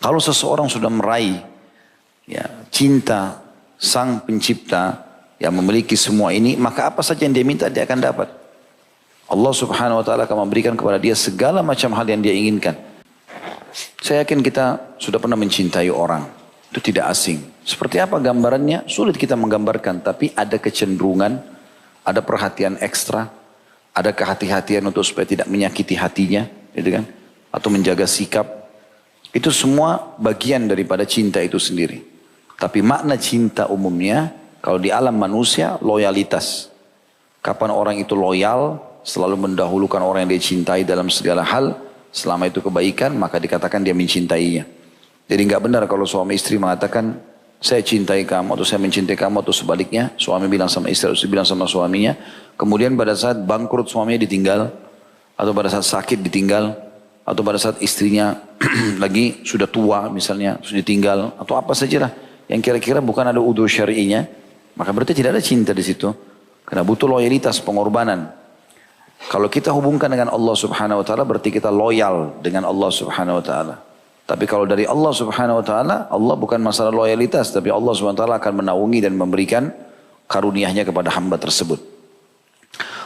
Kalau seseorang sudah meraih ya, cinta sang pencipta yang memiliki semua ini, maka apa saja yang dia minta dia akan dapat. Allah subhanahu wa ta'ala akan memberikan kepada dia segala macam hal yang dia inginkan. Saya yakin kita sudah pernah mencintai orang. Itu tidak asing. Seperti apa gambarannya? Sulit kita menggambarkan. Tapi ada kecenderungan, ada perhatian ekstra, ada kehati-hatian untuk supaya tidak menyakiti hatinya, gitu kan? Atau menjaga sikap. Itu semua bagian daripada cinta itu sendiri. Tapi makna cinta umumnya, kalau di alam manusia, loyalitas. Kapan orang itu loyal, selalu mendahulukan orang yang dia cintai dalam segala hal, selama itu kebaikan, maka dikatakan dia mencintainya. Jadi nggak benar kalau suami istri mengatakan, saya cintai kamu, atau saya mencintai kamu, atau sebaliknya, suami bilang sama istri, atau istri bilang sama suaminya, kemudian pada saat bangkrut suaminya ditinggal, atau pada saat sakit ditinggal, atau pada saat istrinya lagi sudah tua misalnya, sudah ditinggal, atau apa sajalah yang kira-kira bukan ada udzur syar'inya, maka berarti tidak ada cinta di situ. Karena butuh loyalitas, pengorbanan. Kalau kita hubungkan dengan Allah subhanahu wa ta'ala, berarti kita loyal dengan Allah subhanahu wa ta'ala. Tapi kalau dari Allah subhanahu wa ta'ala, Allah bukan masalah loyalitas, tapi Allah subhanahu wa ta'ala akan menaungi dan memberikan karunia-Nya kepada hamba tersebut.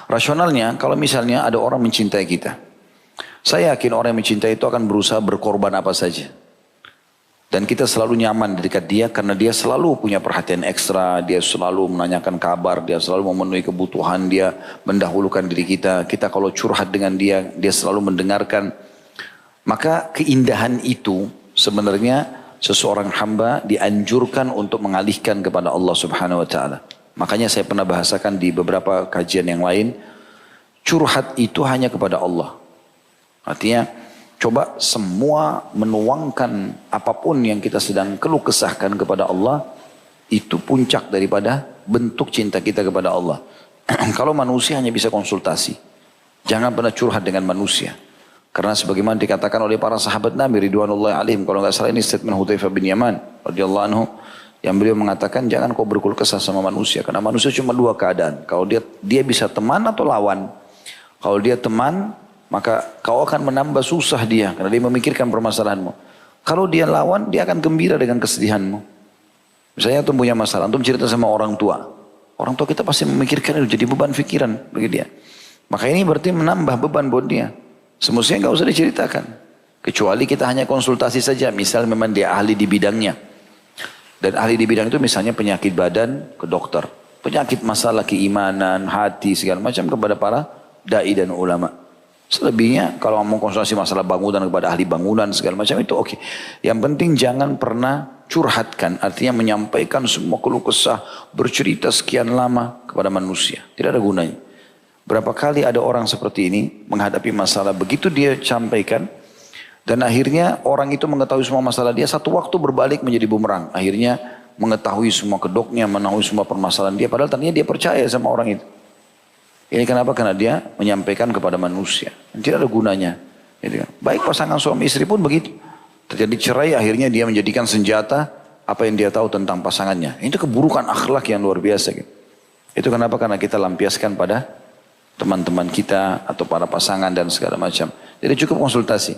Rasionalnya, kalau misalnya ada orang mencintai kita, saya yakin orang yang mencintai itu akan berusaha berkorban apa saja. Dan kita selalu nyaman di dekat dia karena dia selalu punya perhatian ekstra, dia selalu menanyakan kabar, dia selalu memenuhi kebutuhan, dia mendahulukan diri kita. Kita kalau curhat dengan dia, dia selalu mendengarkan. Maka keindahan itu sebenarnya seseorang hamba dianjurkan untuk mengalihkan kepada Allah subhanahu wa ta'ala. Makanya saya pernah bahasakan di beberapa kajian yang lain, curhat itu hanya kepada Allah. Artinya, coba semua menuangkan apapun yang kita sedang keluh kesahkan kepada Allah, itu puncak daripada bentuk cinta kita kepada Allah. Kalau manusia hanya bisa konsultasi, jangan pernah curhat dengan manusia. Karena sebagaimana dikatakan oleh para sahabat Nabi ridwanullahi alaihim, kalau nggak salah ini statement Hudzaifah bin Yaman radhiyallahu anhu, yang beliau mengatakan jangan kau berkeluh kesah sama manusia, karena manusia cuma dua keadaan. Kalau dia bisa teman atau lawan. Kalau dia teman, maka kau akan menambah susah dia karena dia memikirkan permasalahanmu. Kalau dia lawan, dia akan gembira dengan kesedihanmu. Misalnya antum punya masalah, antum cerita sama orang tua. Orang tua kita pasti memikirkan itu jadi beban pikiran bagi dia. Maka ini berarti menambah beban buat dia. Semestinya enggak usah diceritakan. Kecuali kita hanya konsultasi saja, misal memang dia ahli di bidangnya. Dan ahli di bidang itu misalnya penyakit badan ke dokter. Penyakit masalah keimanan, hati, segala macam kepada para dai dan ulama. Selebihnya kalau mau konsultasi masalah bangunan kepada ahli bangunan segala macam itu oke. Yang penting jangan pernah curhatkan, artinya menyampaikan semua keluh kesah, bercerita sekian lama kepada manusia. Tidak ada gunanya. Berapa kali ada orang seperti ini menghadapi masalah, begitu dia sampaikan dan akhirnya orang itu mengetahui semua masalah dia, satu waktu berbalik menjadi bumerang. Akhirnya mengetahui semua kedoknya, mengetahui semua permasalahan dia, padahal tadinya dia percaya sama orang itu. Ini kenapa? Karena dia menyampaikan kepada manusia. Tidak ada gunanya. Baik pasangan suami istri pun begitu. Terjadi cerai, akhirnya dia menjadikan senjata apa yang dia tahu tentang pasangannya. Itu keburukan akhlak yang luar biasa. Itu kenapa? Karena kita lampiaskan pada teman-teman kita atau para pasangan dan segala macam. Jadi cukup konsultasi.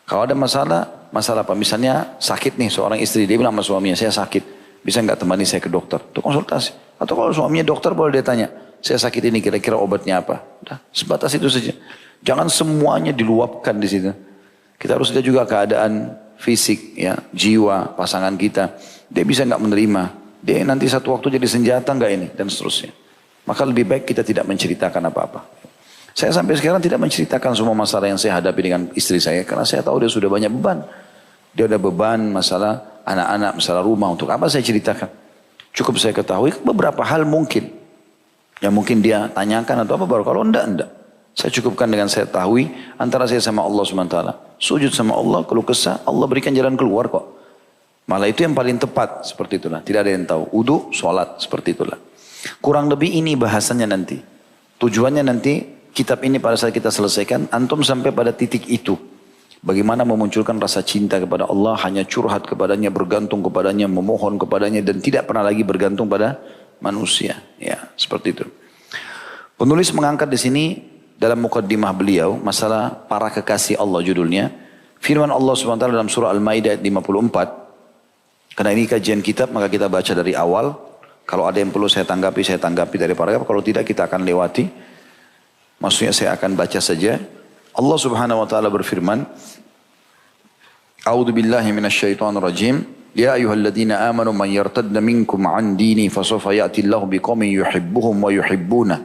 Kalau ada masalah, masalah apa? Misalnya sakit nih seorang istri, dia bilang sama suaminya, saya sakit. Bisa nggak temani saya ke dokter? Itu konsultasi. Atau kalau suaminya dokter boleh dia tanya, saya sakit ini kira-kira obatnya apa? Udah, sebatas itu saja. Jangan semuanya diluapkan di situ. Kita harus lihat juga keadaan fisik, ya, jiwa pasangan kita. Dia bisa nggak menerima? Dia nanti satu waktu jadi senjata nggak ini? Dan seterusnya. Maka lebih baik kita tidak menceritakan apa-apa. Saya sampai sekarang tidak menceritakan semua masalah yang saya hadapi dengan istri saya. Karena saya tahu dia sudah banyak beban. Dia ada beban masalah anak-anak, masalah rumah. Untuk apa saya ceritakan? Cukup saya ketahui beberapa hal mungkin. Yang mungkin dia tanyakan atau apa baru. Kalau enggak. Saya cukupkan dengan saya tahu antara saya sama Allah SWT. Sujud sama Allah, keluh kesah, Allah berikan jalan keluar kok. Malah itu yang paling tepat. Seperti itulah. Tidak ada yang tahu. Wudu, sholat. Seperti itulah. Kurang lebih ini bahasanya nanti. Tujuannya nanti kitab ini pada saat kita selesaikan, antum sampai pada titik itu. Bagaimana memunculkan rasa cinta kepada Allah, hanya curhat kepadanya, bergantung kepadanya, memohon kepadanya, dan tidak pernah lagi bergantung pada manusia. Ya, seperti itu. Penulis mengangkat di sini dalam mukaddimah beliau, masalah para kekasih Allah judulnya. Firman Allah SWT dalam surah Al-Maidah ayat 54. Karena ini kajian kitab maka kita baca dari awal. Kalau ada yang perlu saya tanggapi dari paragraf. Kalau tidak kita akan lewati. Maksudnya saya akan baca saja. Allah Subhanahu wa taala berfirman, A'udzu billahi minasyaitonir rajim. Ya ayyuhalladzina amanu man yartadda minkum an dini fasawfa ya'ti Allahu biqaumin yuhibbuhum wa yuhibbuna.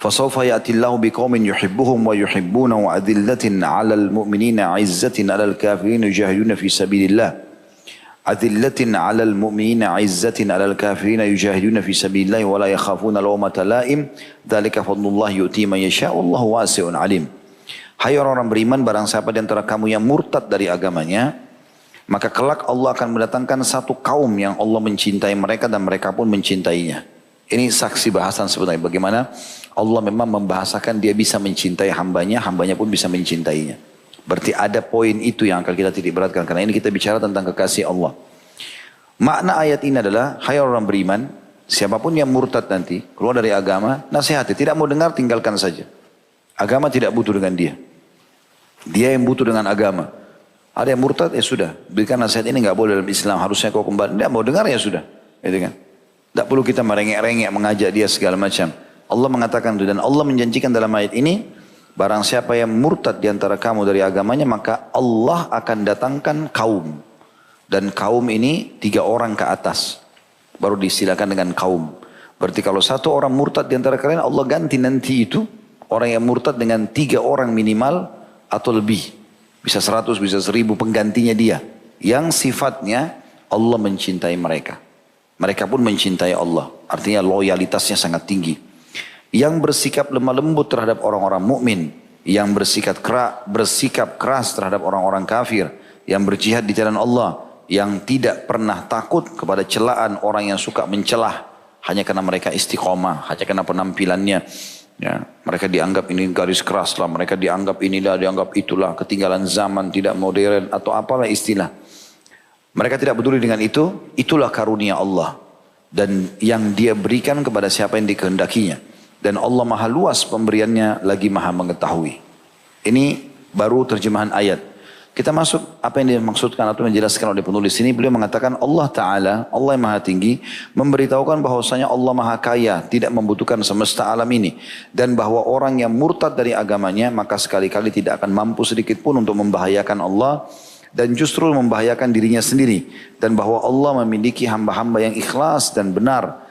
Fasawfa ya'ti Allahu biqaumin yuhibbuhum wa yuhibbuna wa adillatin 'alal mu'minina 'izzatin 'alal kafirin yujahiduna fi sabilillah. Adillatin 'alal mu'minina 'izzatin 'alal kafirin yujahiduna fi sabilillah wa la yakhafuna lawmata la'im. Dzalika fadlullah yu'ti man yasha' wallahu wasi'un 'alim. Hai orang-orang beriman, barang siapa di antara kamu yang murtad dari agamanya, maka kelak Allah akan mendatangkan satu kaum yang Allah mencintai mereka dan mereka pun mencintainya. Ini saksi bahasan sebenarnya bagaimana Allah memang membahasakan dia bisa mencintai hambanya, hambanya pun bisa mencintainya. Berarti ada poin itu yang akan kita titik beratkan. Karena ini kita bicara tentang kekasih Allah. Makna ayat ini adalah, hai orang beriman, siapapun yang murtad nanti, keluar dari agama, nasihati. Tidak mau dengar, tinggalkan saja. Agama tidak butuh dengan dia. Dia yang butuh dengan agama. Ada yang murtad, ya sudah. Berikan nasihat ini nggak boleh dalam Islam. Harusnya kau kembali. Tidak mau dengar, ya sudah. Gitu kan? Tidak perlu kita merengek-rengek, mengajak dia segala macam. Allah mengatakan itu. Dan Allah menjanjikan dalam ayat ini, barang siapa yang murtad di antara kamu dari agamanya, maka Allah akan datangkan kaum. Dan kaum ini 3 orang ke atas. Baru disilakan dengan kaum. Berarti kalau 1 orang murtad di antara kalian, Allah ganti nanti itu. Orang yang murtad dengan 3 orang minimal atau lebih. Bisa 100, bisa 1000 penggantinya dia. Yang sifatnya Allah mencintai mereka. Mereka pun mencintai Allah. Artinya loyalitasnya sangat tinggi. Yang bersikap lemah lembut terhadap orang-orang mukmin, yang bersikap keras terhadap orang-orang kafir, yang berjihad di jalan Allah, yang tidak pernah takut kepada celaan orang yang suka mencelah hanya karena mereka istiqomah, hanya karena penampilannya. Ya, mereka dianggap ini garis keras lah, mereka dianggap inilah, dianggap itulah, ketinggalan zaman, tidak modern atau apalah istilah. Mereka tidak peduli dengan itu, itulah karunia Allah. Dan yang dia berikan kepada siapa yang dikehendakinya. Dan Allah maha luas pemberiannya, lagi maha mengetahui. Ini baru terjemahan ayat. Kita masuk apa yang dimaksudkan atau menjelaskan oleh penulis ini. Beliau mengatakan Allah Ta'ala, Allah yang maha tinggi, memberitahukan bahwasanya Allah maha kaya, tidak membutuhkan semesta alam ini. Dan bahwa orang yang murtad dari agamanya, maka sekali-kali tidak akan mampu sedikit pun untuk membahayakan Allah. Dan justru membahayakan dirinya sendiri. Dan bahwa Allah memiliki hamba-hamba yang ikhlas dan benar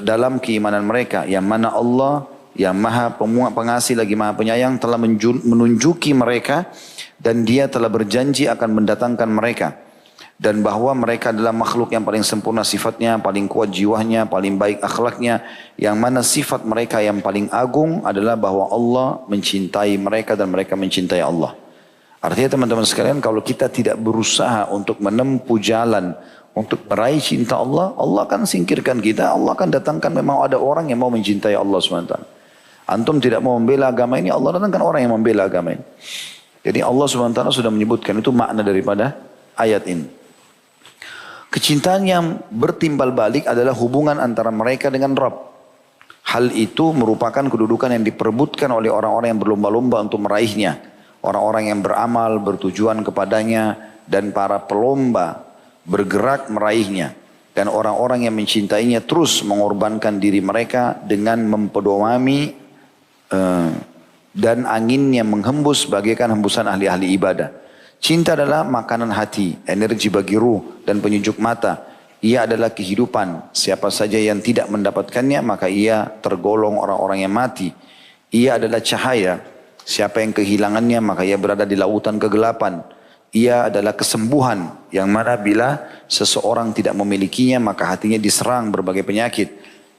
dalam keimanan mereka. Yang mana Allah yang maha pengasih lagi maha penyayang telah menunjuki mereka. Dan dia telah berjanji akan mendatangkan mereka. Dan bahwa mereka adalah makhluk yang paling sempurna sifatnya, paling kuat jiwanya, paling baik akhlaknya. Yang mana sifat mereka yang paling agung adalah bahwa Allah mencintai mereka dan mereka mencintai Allah. Artinya teman-teman sekalian, kalau kita tidak berusaha untuk menempuh jalan untuk meraih cinta Allah, Allah akan singkirkan kita. Allah akan datangkan memang ada orang yang mau mencintai Allah SWT. Antum tidak mau membela agama ini, Allah datangkan orang yang membela agama ini. Jadi Allah SWT sudah menyebutkan, itu makna daripada ayat ini. Kecintaan yang bertimbal balik adalah hubungan antara mereka dengan Rabb. Hal itu merupakan kedudukan yang diperebutkan oleh orang-orang yang berlomba-lomba untuk meraihnya. Orang-orang yang beramal, bertujuan kepadanya, dan para pelomba bergerak meraihnya. Dan orang-orang yang mencintainya terus mengorbankan diri mereka dengan mempedomani dan anginnya menghembus bagaikan hembusan ahli-ahli ibadah. Cinta adalah makanan hati, energi bagi ruh dan penyejuk mata. Ia adalah kehidupan. Siapa saja yang tidak mendapatkannya maka ia tergolong orang-orang yang mati. Ia adalah cahaya. Siapa yang kehilangannya maka ia berada di lautan kegelapan. Ia adalah kesembuhan yang mana bila seseorang tidak memilikinya maka hatinya diserang berbagai penyakit.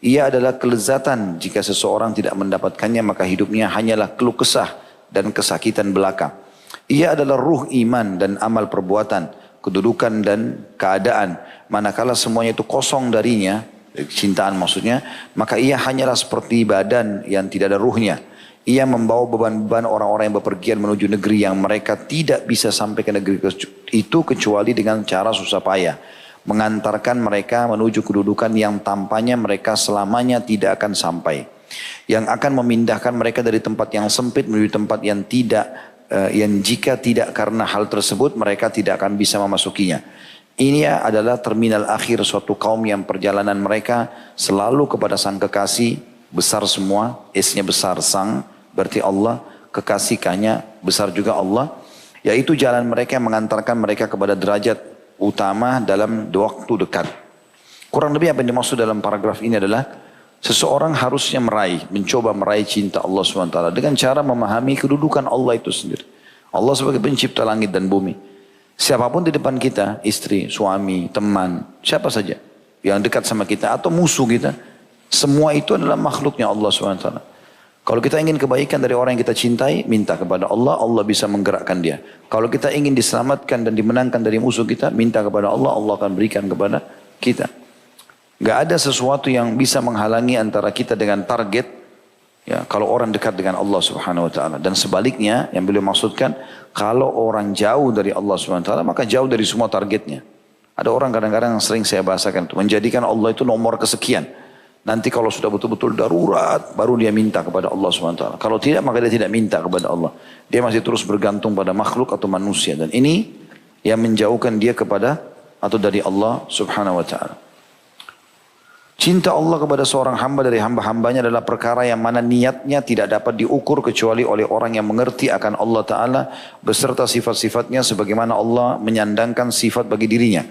Ia adalah kelezatan jika seseorang tidak mendapatkannya maka hidupnya hanyalah keluh kesah dan kesakitan belaka. Ia adalah ruh iman dan amal perbuatan, kedudukan dan keadaan. Manakala semuanya itu kosong darinya, cintaan maksudnya, maka ia hanyalah seperti badan yang tidak ada ruhnya. Ia membawa beban-beban orang-orang yang bepergian menuju negeri yang mereka tidak bisa sampai ke negeri itu kecuali dengan cara susah payah. Mengantarkan mereka menuju kedudukan yang tampaknya mereka selamanya tidak akan sampai. Yang akan memindahkan mereka dari tempat yang sempit menuju tempat yang tidak yang jika tidak karena hal tersebut mereka tidak akan bisa memasukinya. Ini adalah terminal akhir suatu kaum yang perjalanan mereka selalu kepada sang kekasih besar semua, S-nya besar sang berarti Allah, kekasih K-nya besar juga Allah, yaitu jalan mereka yang mengantarkan mereka kepada derajat utama dalam waktu dekat. Kurang lebih apa yang dimaksud dalam paragraf ini adalah seseorang harusnya mencoba meraih cinta Allah SWT dengan cara memahami kedudukan Allah itu sendiri. Allah sebagai pencipta langit dan bumi. Siapapun di depan kita, istri, suami, teman, siapa saja yang dekat sama kita atau musuh kita, semua itu adalah makhluknya Allah SWT. Kalau kita ingin kebaikan dari orang yang kita cintai, minta kepada Allah, Allah bisa menggerakkan dia. Kalau kita ingin diselamatkan dan dimenangkan dari musuh kita, minta kepada Allah, Allah akan berikan kepada kita. Gak ada sesuatu yang bisa menghalangi antara kita dengan target. Ya, kalau orang dekat dengan Allah Subhanahu Wa Taala, dan sebaliknya yang beliau maksudkan, kalau orang jauh dari Allah Subhanahu Wa Taala, maka jauh dari semua targetnya. Ada orang kadang-kadang yang sering saya bahasakan itu, menjadikan Allah itu nomor kesekian. Nanti kalau sudah betul-betul darurat, baru dia minta kepada Allah Subhanahu Wa Taala. Kalau tidak, maka dia tidak minta kepada Allah. Dia masih terus bergantung pada makhluk atau manusia, dan ini yang menjauhkan dia kepada atau dari Allah Subhanahu Wa Taala. Cinta Allah kepada seorang hamba dari hamba-hambanya adalah perkara yang mana niatnya tidak dapat diukur kecuali oleh orang yang mengerti akan Allah Ta'ala beserta sifat-sifatnya sebagaimana Allah menyandangkan sifat bagi dirinya.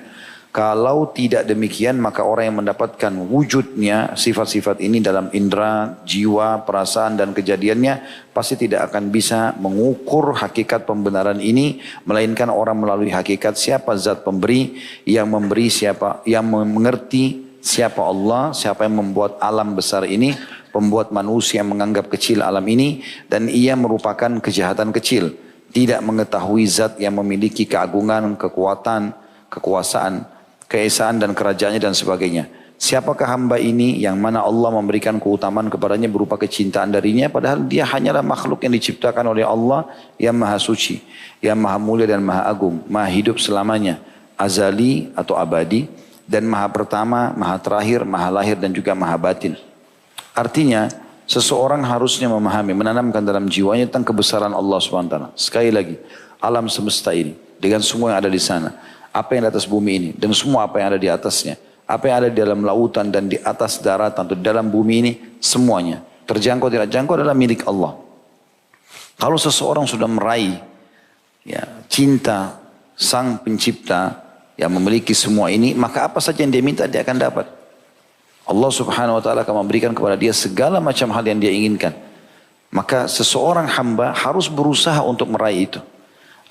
Kalau tidak demikian maka orang yang mendapatkan wujudnya sifat-sifat ini dalam indera, jiwa, perasaan dan kejadiannya pasti tidak akan bisa mengukur hakikat pembenaran ini, melainkan orang melalui hakikat siapa zat pemberi, yang memberi siapa, yang mengerti siapa Allah, siapa yang membuat alam besar ini, pembuat manusia yang menganggap kecil alam ini, dan ia merupakan kejahatan kecil. Tidak mengetahui zat yang memiliki keagungan, kekuatan, kekuasaan, keesaan dan kerajaannya dan sebagainya. Siapakah hamba ini yang mana Allah memberikan keutamaan kepadanya berupa kecintaan darinya, padahal dia hanyalah makhluk yang diciptakan oleh Allah yang maha suci, yang maha mulia dan maha agung, maha hidup selamanya, azali atau abadi, dan maha pertama, maha terakhir, maha lahir dan juga maha batin. Artinya seseorang harusnya memahami, menanamkan dalam jiwanya tentang kebesaran Allah SWT. Sekali lagi, alam semesta ini dengan semua yang ada di sana, apa yang di atas bumi ini dan semua apa yang ada di atasnya, apa yang ada di dalam lautan dan di atas daratan atau di dalam bumi ini, semuanya terjangkau tidak jangkau adalah milik Allah. Kalau seseorang sudah meraih cinta sang pencipta yang memiliki semua ini, maka apa saja yang dia minta dia akan dapat. Allah Subhanahu Wa Taala akan memberikan kepada dia segala macam hal yang dia inginkan. Maka seseorang hamba harus berusaha untuk meraih itu.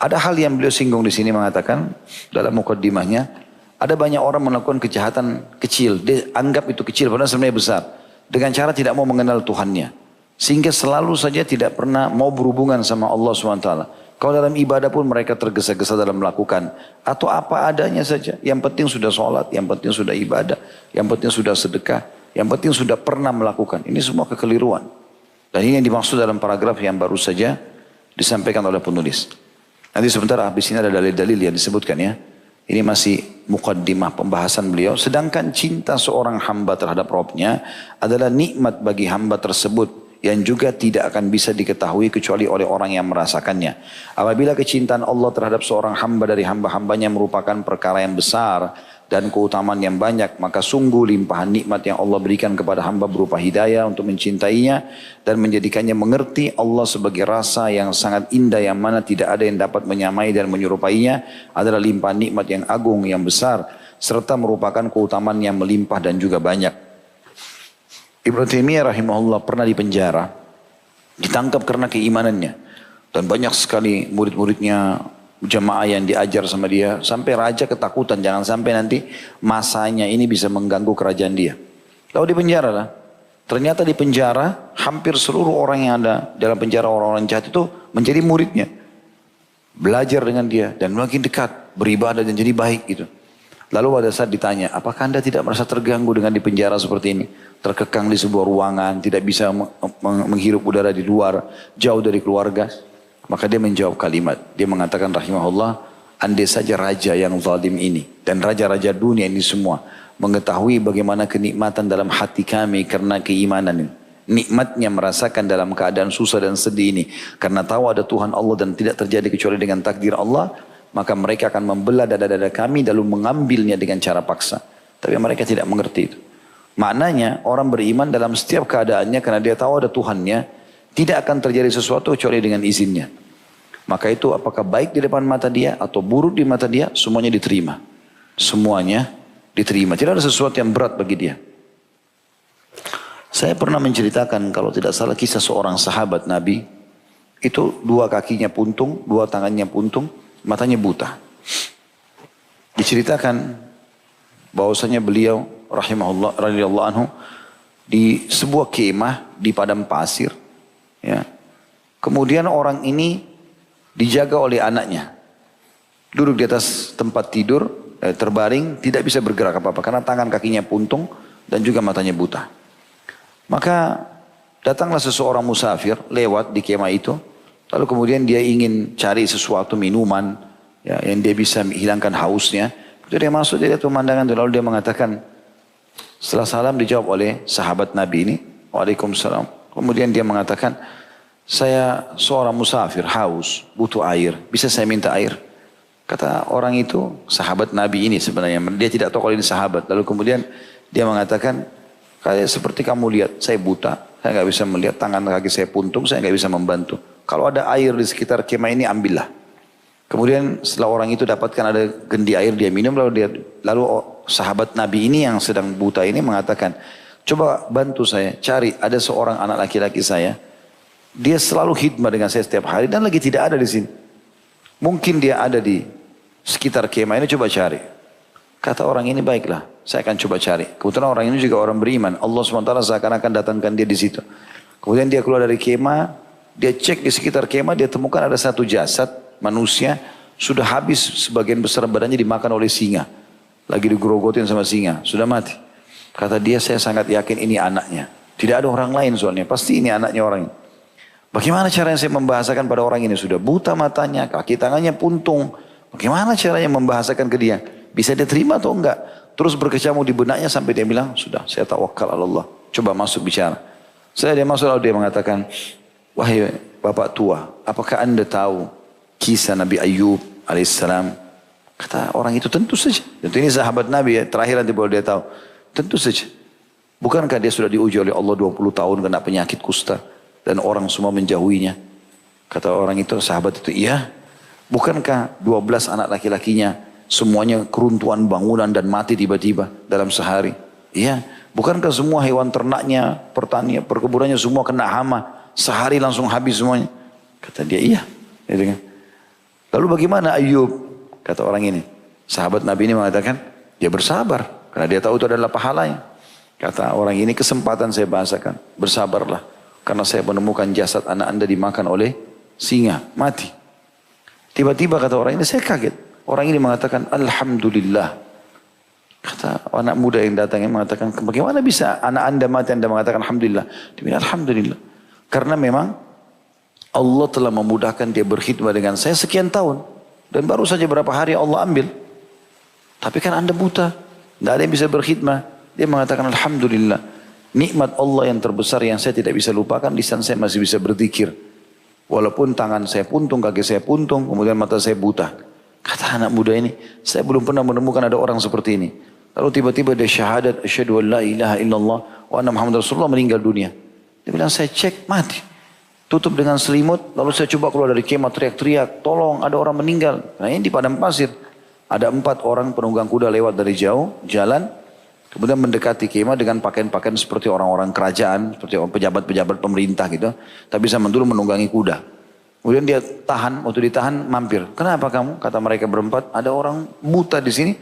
Ada hal yang beliau singgung di sini mengatakan dalam mukaddimahnya, ada banyak orang melakukan kejahatan kecil, dia anggap itu kecil padahal sebenarnya besar, dengan cara tidak mau mengenal Tuhannya, sehingga selalu saja tidak pernah mau berhubungan sama Allah Subhanahu Wa Taala. Kalau dalam ibadah pun mereka tergesa-gesa dalam melakukan. Atau apa adanya saja. Yang penting sudah sholat, yang penting sudah ibadah, yang penting sudah sedekah, yang penting sudah pernah melakukan. Ini semua kekeliruan. Dan ini yang dimaksud dalam paragraf yang baru saja disampaikan oleh penulis. Nanti sebentar habis ini ada dalil-dalil yang disebutkan ya. Ini masih mukaddimah pembahasan beliau. Sedangkan cinta seorang hamba terhadap Rabbnya adalah nikmat bagi hamba tersebut, yang juga tidak akan bisa diketahui kecuali oleh orang yang merasakannya. Apabila kecintaan Allah terhadap seorang hamba dari hamba-hambanya merupakan perkara yang besar dan keutamaan yang banyak, maka sungguh limpahan nikmat yang Allah berikan kepada hamba berupa hidayah untuk mencintainya dan menjadikannya mengerti Allah sebagai rasa yang sangat indah yang mana tidak ada yang dapat menyamai dan menyerupainya, adalah limpahan nikmat yang agung yang besar serta merupakan keutamaan yang melimpah dan juga banyak. Ibnu Taimiyah rahimahullah pernah dipenjara, ditangkap karena keimanannya, dan banyak sekali murid-muridnya, jamaah yang diajar sama dia, sampai raja ketakutan jangan sampai nanti masanya ini bisa mengganggu kerajaan dia. Lalu dipenjara lah. Ternyata di penjara hampir seluruh orang yang ada dalam penjara, orang-orang jahat itu menjadi muridnya, belajar dengan dia dan makin dekat, beribadah dan jadi baik gitu. Lalu pada saat ditanya, apakah anda tidak merasa terganggu dengan di penjara seperti ini? Terkekang di sebuah ruangan, tidak bisa menghirup udara di luar, jauh dari keluarga. Maka dia menjawab kalimat, dia mengatakan rahimahullah, andai saja raja yang zalim ini dan raja-raja dunia ini semua mengetahui bagaimana kenikmatan dalam hati kami karena keimanan ini. nikmatnya merasakan dalam keadaan susah dan sedih ini. Karena tahu ada Tuhan Allah dan tidak terjadi kecuali dengan takdir Allah, maka mereka akan membelah dada-dada kami lalu mengambilnya dengan cara paksa. Tapi mereka tidak mengerti itu. Maknanya orang beriman dalam setiap keadaannya karena dia tahu ada Tuhannya, tidak akan terjadi sesuatu kecuali dengan izinnya. Maka itu apakah baik di depan mata dia atau buruk di mata dia, semuanya diterima. Semuanya diterima. Tidak ada sesuatu yang berat bagi dia. Saya pernah menceritakan kalau tidak salah kisah seorang sahabat Nabi. Itu dua kakinya puntung, dua tangannya puntung, matanya buta. Diceritakan bahwasanya beliau rahimahullah radhiyallahu anhu di sebuah kemah di padang pasir. Ya. Kemudian orang ini dijaga oleh anaknya. Duduk di atas tempat tidur, terbaring, tidak bisa bergerak apa-apa karena tangan kakinya puntung dan juga matanya buta. Maka datanglah seseorang musafir lewat di kemah itu. Lalu kemudian dia ingin cari sesuatu minuman ya, yang dia bisa hilangkan hausnya. Itu dia masuk, dia lihat pemandangan itu. Lalu dia mengatakan, setelah salam dijawab oleh sahabat Nabi ini. Waalaikumsalam. Kemudian dia mengatakan, saya seorang musafir, haus, butuh air. Bisa saya minta air? Kata orang itu, sahabat Nabi ini sebenarnya. Dia tidak tahu kalau ini sahabat. Lalu kemudian dia mengatakan, kayak seperti kamu lihat, saya buta, saya nggak bisa melihat, tangan kaki saya puntung, saya nggak bisa membantu. Kalau ada air di sekitar kemah ini, ambillah. Kemudian setelah orang itu dapatkan ada gendi air, dia minum, lalu sahabat Nabi ini yang sedang buta ini mengatakan, coba bantu saya, cari ada seorang anak laki-laki saya, dia selalu khidmat dengan saya setiap hari dan lagi tidak ada di sini. Mungkin dia ada di sekitar kemah ini, coba cari. Kata orang ini, baiklah, saya akan coba cari. Kebetulan orang ini juga orang beriman. Allah SWT seakan-akan datangkan dia di situ. Kemudian dia keluar dari kemah, dia cek di sekitar kemah, dia temukan ada satu jasad manusia, sudah habis sebagian besar badannya dimakan oleh singa. Lagi digerogotin sama singa, sudah mati. Kata dia, saya sangat yakin ini anaknya. Tidak ada orang lain soalnya, pasti ini anaknya orang ini. Bagaimana caranya saya membahasakan pada orang ini? Sudah buta matanya, kaki tangannya puntung. Bagaimana caranya membahasakan ke dia? Bisa dia terima atau enggak? Terus berkecamuk di benaknya sampai dia bilang, sudah saya tawakal Allah. Coba masuk bicara. Dia masuk lalu dia mengatakan, wahai bapak tua, apakah anda tahu kisah Nabi Ayub alaihissalam? Kata orang itu, tentu saja. Tentu ini sahabat Nabi ya, terakhir nanti boleh dia tahu. Tentu saja. Bukankah dia sudah diuji oleh Allah 20 tahun kena penyakit kusta dan orang semua menjauhinya? Kata orang itu, sahabat itu, iya. Bukankah 12 anak laki-lakinya semuanya keruntuhan bangunan dan mati tiba-tiba dalam sehari? Iya. Bukankah semua hewan ternaknya, pertanian, perkebunannya semua kena hama, sehari langsung habis semuanya? Kata dia, iya. Lalu bagaimana Ayub? Kata orang ini. Sahabat Nabi ini mengatakan, dia bersabar karena dia tahu itu adalah pahalanya. Kata orang ini, kesempatan saya bahasakan, bersabarlah karena saya menemukan jasad anak anda dimakan oleh singa, mati. Tiba-tiba kata orang ini, saya kaget. Orang ini mengatakan, alhamdulillah. Kata anak muda yang datang yang mengatakan, bagaimana bisa anak anda mati, anda mengatakan alhamdulillah? Dia bilang, alhamdulillah. Karena memang Allah telah memudahkan dia berkhidmat dengan saya sekian tahun. Dan baru saja berapa hari Allah ambil. Tapi kan anda buta. Tidak ada yang bisa berkhidmat. Dia mengatakan, alhamdulillah. Nikmat Allah yang terbesar yang saya tidak bisa lupakan, lisan saya masih bisa berzikir. Walaupun tangan saya puntung, kaki saya puntung, kemudian mata saya buta. Kata anak muda ini, saya belum pernah menemukan ada orang seperti ini. Lalu tiba-tiba dia syahadat, asyhadu an la ilaha illallah wa anna Muhammad Rasulullah, meninggal dunia. Dia bilang, saya cek, mati. Tutup dengan selimut, lalu saya coba keluar dari kemah, teriak-teriak, tolong ada orang meninggal. Nah ini di padang pasir. Ada 4 orang penunggang kuda lewat dari jauh, jalan. Kemudian mendekati kemah dengan pakaian-pakaian seperti orang-orang kerajaan, seperti pejabat-pejabat pemerintah gitu. Tapi zaman dulu menunggangi kuda. Kemudian dia tahan, waktu ditahan mampir. Kenapa kamu? Kata mereka berempat, ada orang buta di sini.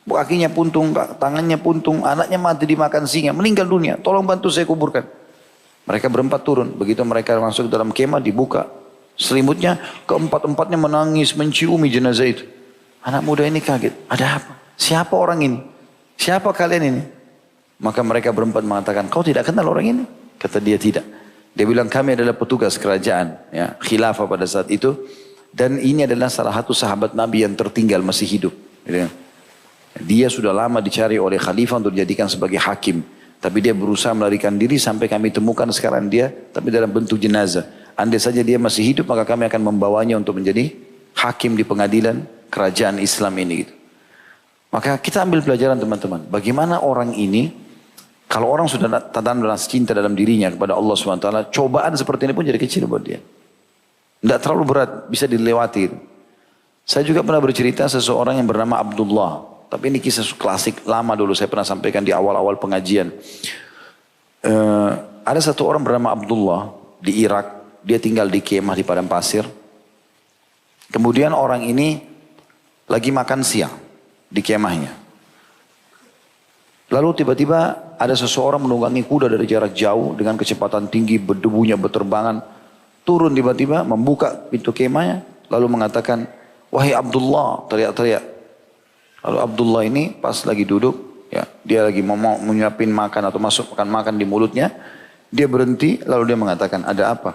Kakinya puntung, tangannya puntung, anaknya mati dimakan singa, meninggal dunia. Tolong bantu saya kuburkan. Mereka berempat turun. Begitu mereka masuk dalam kemah, dibuka selimutnya, keempat-empatnya menangis, menciumi jenazah itu. Anak muda ini kaget. Ada apa? Siapa orang ini? Siapa kalian ini? Maka mereka berempat mengatakan, kau tidak kenal orang ini? Kata dia, tidak. Dia bilang, kami adalah petugas kerajaan, ya, khilafah pada saat itu. Dan ini adalah salah satu sahabat Nabi yang tertinggal masih hidup. Dia sudah lama dicari oleh khalifah untuk dijadikan sebagai hakim. Tapi dia berusaha melarikan diri sampai kami temukan sekarang dia, tapi dalam bentuk jenazah. Andai saja dia masih hidup, maka kami akan membawanya untuk menjadi hakim di pengadilan kerajaan Islam ini. Gitu. Maka kita ambil pelajaran teman-teman. Bagaimana orang ini, kalau orang sudah tanam dalam cinta dalam dirinya kepada Allah SWT, cobaan seperti ini pun jadi kecil buat dia. Tidak terlalu berat, bisa dilewati. Gitu. Saya juga pernah bercerita seseorang yang bernama Abdullah. Tapi ini kisah klasik lama dulu saya pernah sampaikan di awal-awal pengajian. Ada satu orang bernama Abdullah di Irak. Dia tinggal di kemah di padang pasir. Kemudian orang ini lagi makan siang di kemahnya. Lalu tiba-tiba ada seseorang menunggangi kuda dari jarak jauh dengan kecepatan tinggi, berdebunya berterbangan. Turun tiba-tiba, membuka pintu kemahnya. Lalu mengatakan, "Wahai Abdullah," teriak-teriak. Lalu Abdullah ini pas lagi duduk, ya, dia lagi mau menyiapin makan atau masuk makan di mulutnya. Dia berhenti, lalu dia mengatakan, "Ada apa?"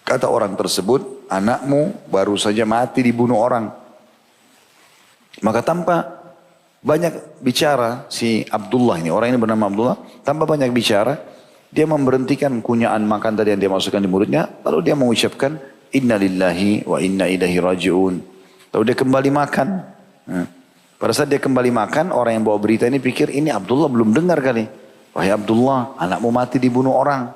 Kata orang tersebut, "Anakmu baru saja mati dibunuh orang." Maka tanpa banyak bicara si Abdullah ini, orang ini bernama Abdullah, tanpa banyak bicara, dia memberhentikan kunyaan makan tadi yang dia masukkan di mulutnya, lalu dia mengucapkan, "Inna lillahi wa inna ilaihi raji'un." Lalu dia kembali makan. Pada saat dia kembali makan, orang yang bawa berita ini pikir ini Abdullah belum dengar kali. "Wahai Abdullah, anakmu mati dibunuh orang."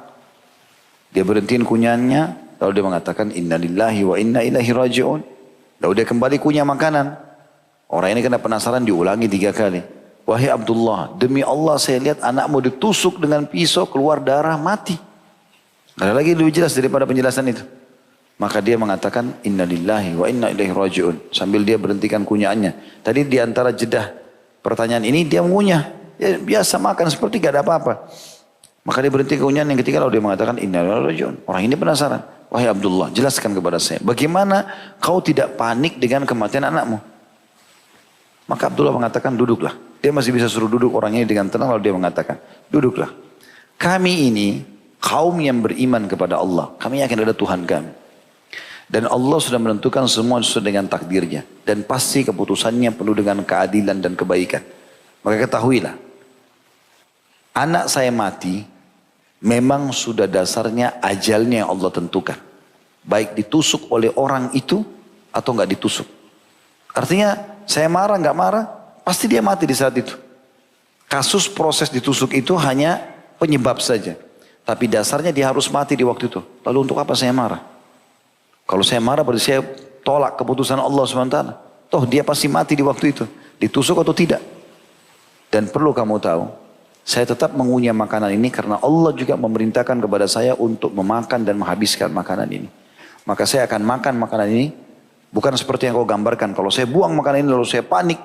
Dia berhentiin kunyannya, lalu dia mengatakan inna lillahi wa inna ilaihi raji'un. Lalu dia kembali kunyah makanan. Orang ini kena penasaran, diulangi 3 kali. "Wahai Abdullah, demi Allah saya lihat anakmu ditusuk dengan pisau, keluar darah, mati." Ada lagi lebih jelas daripada penjelasan itu. Maka dia mengatakan inna lillahi wa inna ilaihi raji'un. Sambil dia berhentikan kunyaannya. Tadi di antara jedah pertanyaan ini dia mengunyah. Ya, biasa makan seperti gak ada apa-apa. Maka dia berhenti kunyahan yang ketiga lalu dia mengatakan inna lillahi wa inna ilaihi raji'un. Orang ini penasaran. "Wahai Abdullah, jelaskan kepada saya. Bagaimana kau tidak panik dengan kematian anakmu?" Maka Abdullah mengatakan duduklah. Dia masih bisa suruh duduk orang ini dengan tenang lalu dia mengatakan duduklah. Kami ini kaum yang beriman kepada Allah. Kami yakin ada Tuhan kami. Dan Allah sudah menentukan semua sesuai dengan takdirnya. Dan pasti keputusannya penuh dengan keadilan dan kebaikan. Maka ketahuilah. Anak saya mati. Memang sudah dasarnya ajalnya yang Allah tentukan. Baik ditusuk oleh orang itu. Atau enggak ditusuk. Artinya saya marah enggak marah. Pasti dia mati di saat itu. Kasus proses ditusuk itu hanya penyebab saja. Tapi dasarnya dia harus mati di waktu itu. Lalu untuk apa saya marah? Kalau saya marah berarti saya tolak keputusan Allah SWT. Toh dia pasti mati di waktu itu. Ditusuk atau tidak. Dan perlu kamu tahu. Saya tetap mengunyah makanan ini karena Allah juga memerintahkan kepada saya untuk memakan dan menghabiskan makanan ini. Maka saya akan makan makanan ini. Bukan seperti yang kau gambarkan. Kalau saya buang makanan ini lalu saya panik.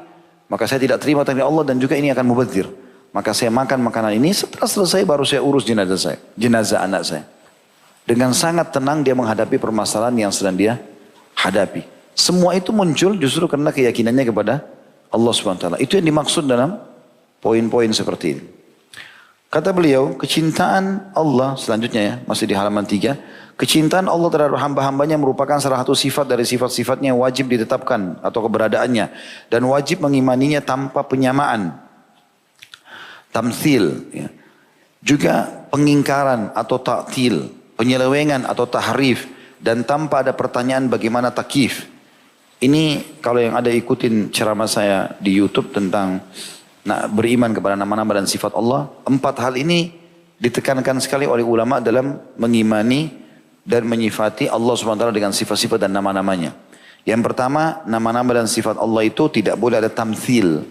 Maka saya tidak terima takdir Allah dan juga ini akan mubadzir. Maka saya makan makanan ini. Setelah selesai baru saya urus jenazah saya. Jenazah anak saya. Dengan sangat tenang dia menghadapi permasalahan yang sedang dia hadapi. Semua itu muncul justru karena keyakinannya kepada Allah SWT. Itu yang dimaksud dalam poin-poin seperti ini. Kata beliau, kecintaan Allah, selanjutnya ya, masih di halaman 3. Kecintaan Allah terhadap hamba-hambanya merupakan salah satu sifat dari sifat-sifatnya yang wajib ditetapkan atau keberadaannya. Dan wajib mengimaninya tanpa penyamaan. Tamthil. Ya. Juga pengingkaran atau ta'til. Penyelewengan atau tahrif. Dan tanpa ada pertanyaan bagaimana takif. Ini kalau yang ada ikutin ceramah saya di YouTube tentang beriman kepada nama-nama dan sifat Allah. 4 hal ini ditekankan sekali oleh ulama dalam mengimani dan menyifati Allah SWT dengan sifat-sifat dan nama-namanya. Yang pertama, nama-nama dan sifat Allah itu tidak boleh ada tamthil.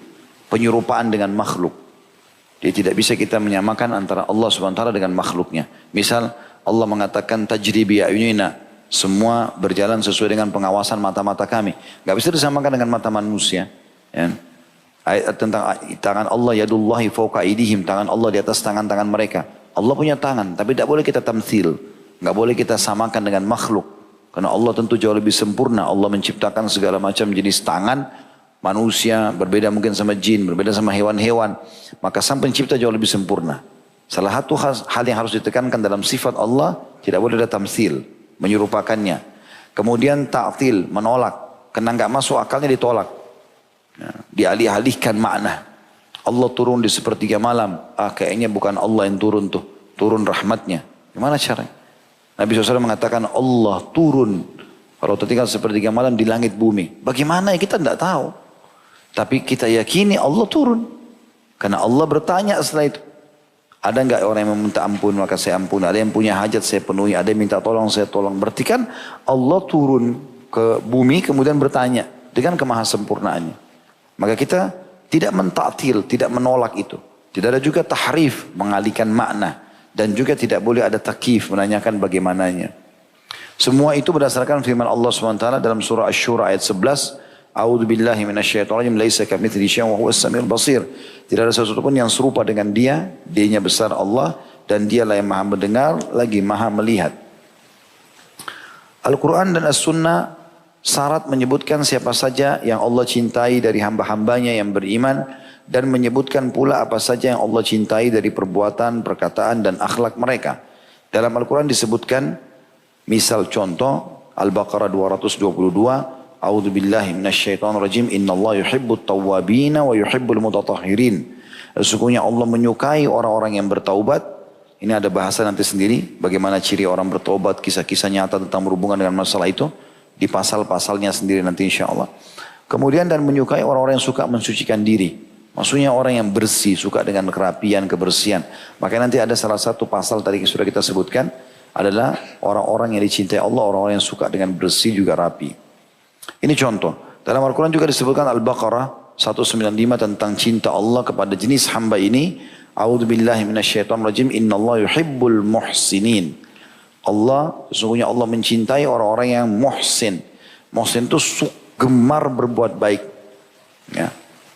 Penyerupaan dengan makhluk. Jadi tidak bisa kita menyamakan antara Allah SWT dengan makhluknya. Misal Allah mengatakan tajri bi ayunina. Semua berjalan sesuai dengan pengawasan mata-mata kami. Gak bisa disamakan dengan mata manusia. Ya. Ayat tentang tangan Allah yadullahi fawqa aydihim. Tangan Allah di atas tangan-tangan mereka. Allah punya tangan. Tapi tidak boleh kita tamthil. Gak boleh kita samakan dengan makhluk. Karena Allah tentu jauh lebih sempurna. Allah menciptakan segala macam jenis tangan. Manusia berbeda mungkin sama jin. Berbeda sama hewan-hewan. Maka sang pencipta jauh lebih sempurna. Salah satu hal yang harus ditekankan dalam sifat Allah, tidak boleh ada tamthil, menyerupakannya. Kemudian ta'til, menolak. Karena enggak masuk akalnya ditolak. Ya, dialih-alihkan makna. Allah turun di sepertiga malam. Kayaknya bukan Allah yang turun tuh. Turun rahmatnya. Gimana caranya? Nabi SAW mengatakan Allah turun. Kalau tertinggal sepertiga malam di langit bumi. Bagaimana ya kita tidak tahu. Tapi kita yakini Allah turun. Karena Allah bertanya setelah itu. Ada enggak orang yang meminta ampun maka saya ampun. Ada yang punya hajat saya penuhi. Ada yang minta tolong saya tolong. Berarti kan Allah turun ke bumi kemudian bertanya. Dengan kemahasempurnaannya. Maka kita tidak mentaktil, tidak menolak itu. Tidak ada juga tahrif, mengalihkan makna. Dan juga tidak boleh ada takif, menanyakan bagaimananya. Semua itu berdasarkan firman Allah SWT dalam surah Asy-Syura ayat 11. A'udzu billahi minasyaitonir rajim, laisa kamitslihi syai'un wa huwas samiul basir. Tidak ada sesuatu pun yang serupa dengan dia, dianya besar Allah dan dialah yang Maha mendengar lagi Maha melihat. Al-Quran dan As-Sunnah syarat menyebutkan siapa saja yang Allah cintai dari hamba-hambanya yang beriman dan menyebutkan pula apa saja yang Allah cintai dari perbuatan, perkataan dan akhlak mereka. Dalam Al-Quran disebutkan misal contoh Al-Baqarah 222, A'udzu billahi minasyaitonir rajim, innallaha yuhibbut tawwabina wa yuhibbul mutatahhirin. Sesungguhnya Allah menyukai orang-orang yang bertaubat. Ini ada bahasa nanti sendiri bagaimana ciri orang bertaubat, kisah-kisah nyata tentang berhubungan dengan masalah itu di pasal-pasalnya sendiri nanti insyaallah. Kemudian dan menyukai orang-orang yang suka mensucikan diri. Maksudnya orang yang bersih, suka dengan kerapian, kebersihan. Makanya nanti ada salah satu pasal tadi yang sudah kita sebutkan adalah orang-orang yang dicintai Allah, orang-orang yang suka dengan bersih juga rapi. Ini contoh. Dalam Al-Quran juga disebutkan Al-Baqarah 195 tentang cinta Allah kepada jenis hamba ini. A'udzu billahi minasyaitonir rajim, innallaha yuhibbul muhsinin. Allah, sesungguhnya Allah mencintai orang-orang yang muhsin. Muhsin itu gemar berbuat baik. Ya.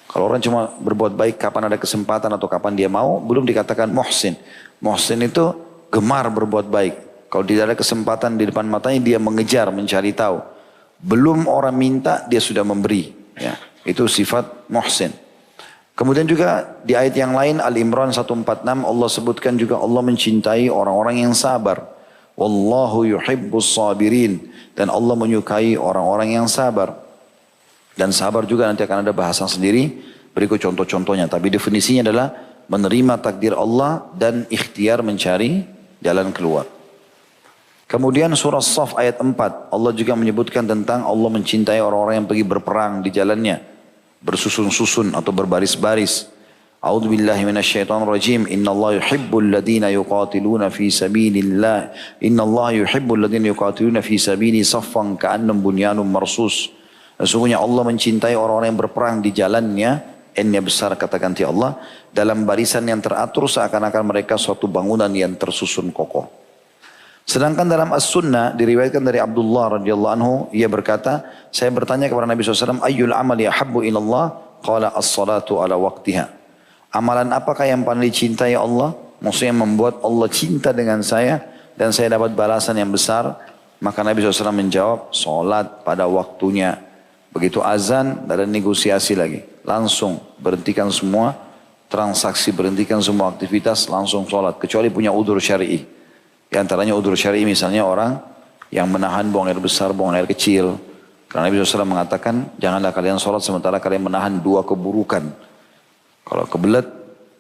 Kalau orang cuma berbuat baik kapan ada kesempatan atau kapan dia mau, belum dikatakan muhsin. Muhsin itu gemar berbuat baik. Kalau tidak ada kesempatan di depan matanya, dia mengejar, mencari tahu. Belum orang minta, dia sudah memberi. Ya. Itu sifat muhsin. Kemudian juga di ayat yang lain, Al-Imran 146, Allah sebutkan juga Allah mencintai orang-orang yang sabar. Wallahu yuhibbus sabirin. Dan Allah menyukai orang-orang yang sabar. Dan sabar juga nanti akan ada bahasan sendiri. Berikut contoh-contohnya. Tapi definisinya adalah menerima takdir Allah dan ikhtiar mencari jalan keluar. Kemudian surah Shaf ayat 4. Allah juga menyebutkan tentang Allah mencintai orang-orang yang pergi berperang di jalannya. Bersusun-susun atau berbaris-baris. A'udzu billahi minasyaitonir rajim. Innallaha yuhibbul ladzina yuqatiluna fi sabilillah. Innallaha yuhibbul ladzina yuqatiluna fi sabili saffan ka'annahum bunyanun marsus. Sesungguhnya Allah mencintai orang-orang yang berperang di jalannya. N-nya besar kata ganti Allah. Dalam barisan yang teratur seakan-akan mereka suatu bangunan yang tersusun kokoh. Sedangkan dalam As-Sunnah diriwayatkan dari Abdullah radhiyallahu anhu, ia berkata, saya bertanya kepada Nabi SAW, ayyul amali ahabbu ilallah? Qala as-salatu ala waqtiha. Amalan apakah yang paling dicintai Allah? Maksudnya membuat Allah cinta dengan saya dan saya dapat balasan yang besar. Maka Nabi SAW menjawab, salat pada waktunya. Begitu azan, tidak ada negosiasi lagi. Langsung berhentikan semua transaksi, berhentikan semua aktivitas, langsung salat. Kecuali punya udzur syar'i. Di antaranya udzur syar'i misalnya orang yang menahan buang air besar, buang air kecil. Karena Nabi SAW mengatakan, janganlah kalian sholat sementara kalian menahan dua keburukan. Kalau kebelet,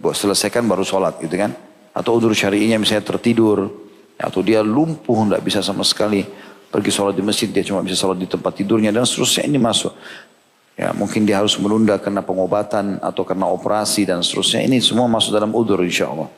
buat selesaikan baru sholat gitu kan. Atau udzur syar'inya misalnya tertidur. Atau dia lumpuh, tidak bisa sama sekali pergi sholat di masjid, dia cuma bisa sholat di tempat tidurnya dan seterusnya ini masuk. Ya, mungkin dia harus menunda karena pengobatan atau karena operasi dan seterusnya. Ini semua masuk dalam udzur insya Allah.